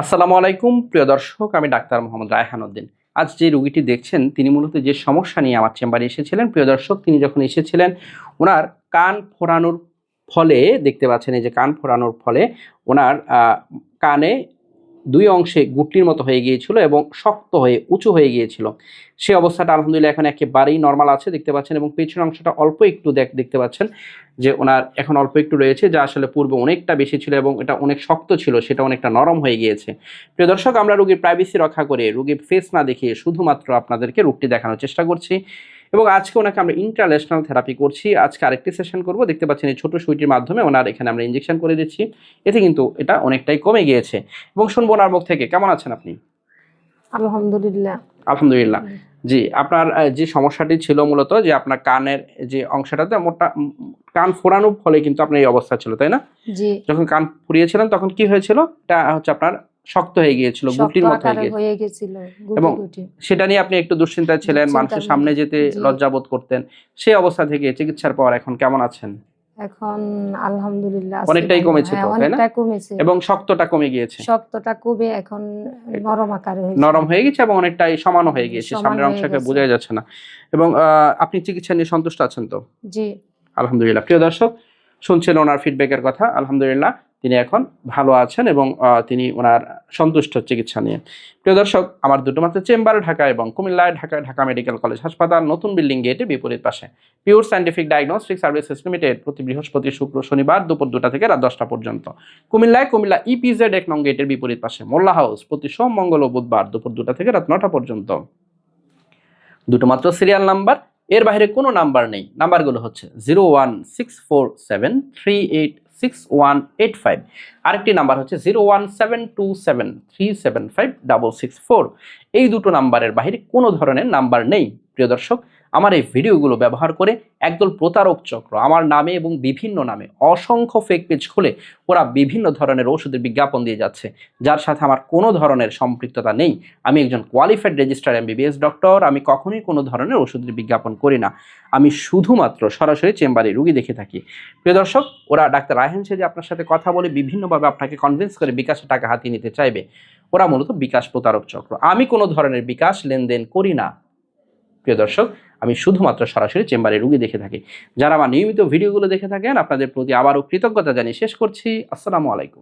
আসসালামু আলাইকুম প্রিয় দর্শক, আমি ডাক্তার মোহাম্মদ রায়হান উদ্দিন। আজ যে রোগীটি দেখছেন তিনি মূলত যে সমস্যা নিয়ে আমার চেম্বারে এসেছিলেন, প্রিয় দর্শক, তিনি যখন এসেছিলেন ওনার কান ফোড়ানোর ফলে দেখতে পাচ্ছেন, এই যে কান ফোড়ানোর ফলে ওনার কানে দুই অংশে গুটলির মতো হয়ে গিয়েছিল এবং শক্ত হয়ে উঁচু হয়ে গিয়েছিল। সে অবস্থাটা আলহামদুলিল্লাহ এখন একেবারেই নর্মাল আছে দেখতে পাচ্ছেন, এবং পেছনের অংশটা অল্প একটু দেখতে পাচ্ছেন যে ওনার এখন অল্প একটু রয়েছে, যা আসলে পূর্বে অনেকটা বেশি ছিল এবং এটা অনেক শক্ত ছিল, সেটা অনেকটা নরম হয়ে গিয়েছে। প্রিয় দর্শক, আমরা রোগীর প্রাইভেসি রক্ষা করে রোগীর ফেস না দেখিয়ে শুধুমাত্র আপনাদেরকে রোগটি দেখানোর চেষ্টা করছি, এবং আজকে ওনাকে আমরা ইন্টারন্যাশনাল থেরাপি করছি। আজকে আরেকটি সেশন করব, দেখতে পাচ্ছেন এই ছোট সুইটির মাধ্যমে ওনার এখানে আমরা ইনজেকশন করে দিচ্ছি। এতে কিন্তু এটা অনেকটাই কমে গিয়েছে। এবং শুনবো ওনার মুখ থেকে, কেমন আছেন আপনি? আলহামদুলিল্লাহ। আলহামদুলিল্লাহ। জি, আপনার যে সমস্যাটি ছিল মূলত যে আপনার কানের যে অংশটাতে মোটা কান ফোড়ানোর ফলে কিন্তু আপনার এই অবস্থা ছিল, তাই না? জি। যখন কান ফুরিয়েছিলেন তখন কি হয়েছিল? এটা হচ্ছে আপনার শক্ত হয়ে গিয়েছিল, গুটির মতো হয়ে গিয়েছিল, এবং সেটা নিয়ে আপনি একটু দুশ্চিন্তায় ছিলেন, মানুষের সামনে যেতে লজ্জাবোধ করতেন। সেই অবস্থা থেকে চিকিৎসার পর এখন কেমন আছেন? এখন আলহামদুলিল্লাহ অনেকটাই কমেছে তো, তাই না? অনেকটা কমেছে এবং শক্তটা কমে গিয়েছে, শক্তটা কমে এখন নরম আকারে হয়েছে, নরম হয়ে গেছে এবং অনেকটাই সমানও হয়ে গিয়েছে, সামনের অংশকে বোঝাই যাচ্ছে না। এবং আপনি চিকিৎসা নিয়ে সন্তুষ্ট আছেন তো? জি আলহামদুলিল্লাহ। প্রিয় দর্শক, শুনছেন ওনার ফিডব্যাকের কথা। আলহামদুলিল্লাহ তিনি এখন ভালো আছেন এবং তিনি ওনার সন্তুষ্ট চিকিৎসা নিয়ে। প্রিয় দর্শক, আমার দুটো মাত্র চেম্বার ঢাকা এবং কুমিল্লায়, ঢাকা মেডিকেল কলেজ হাসপাতাল নতুন বিল্ডিং গেটের বিপরীত পাশে। Pure scientific diagnostic services limited, প্রতি বৃহস্পতি, শুক্র, শনিবার দুপুর 2টা থেকে রাত 10টা পর্যন্ত। কুমিল্লা ইপিজেড 1 নং গেটের বিপরীত পাশে। মোল্লা হাউস, প্রতি সোম, মঙ্গল ও বুধবার দুপুর 2টা থেকে রাত 9টা পর্যন্ত। দুটো মাত্র সিরিয়াল নাম্বার, এর বাইরে কোনো নাম্বার নেই। নাম্বারগুলো হচ্ছে 01647386185, আরেকটি নাম্বার হচ্ছে 01727375664। এই দুটো নাম্বারের বাইরে কোনো ধরনের নাম্বার নেই। প্রিয় দর্শক, আমার এই ভিডিওগুলো ব্যবহার করে একদল প্রতারক চক্র আমার নামে এবং বিভিন্ন নামে অসংখ্য ফেক পেজ খুলে ওরা বিভিন্ন ধরনের ওষুধের বিজ্ঞাপন দিয়ে যাচ্ছে, যার সাথে আমার কোনো ধরনের সম্পৃক্ততা নেই। আমি একজন কোয়ালিফাইড রেজিস্টার্ড এমবিবিএস ডক্টর। আমি কখনোই কোনো ধরনের ওষুধের বিজ্ঞাপন করি না। আমি শুধুমাত্র সরাসরি চেম্বারে রুগী দেখে থাকি। প্রিয় দর্শক, ওরা ডাক্তার রায়হান যে আপনার সাথে কথা বলে বিভিন্নভাবে আপনাকে কনভিন্স করে বিকাশে টাকা হাতিয়ে নিতে চাইবে। ওরা মূলত বিকাশ প্রতারক চক্র। আমি কোনো ধরনের বিকাশ লেনদেন করি না। প্রিয় দর্শক, আমি শুধুমাত্র সরাসরি চেম্বারে রুগী দেখে থাকি। যারা আমার নিয়মিত ভিডিওগুলো দেখে থাকেন, আপনাদের প্রতি আবারও কৃতজ্ঞতা জানিয়ে শেষ করছি। আসসালামু আলাইকুম।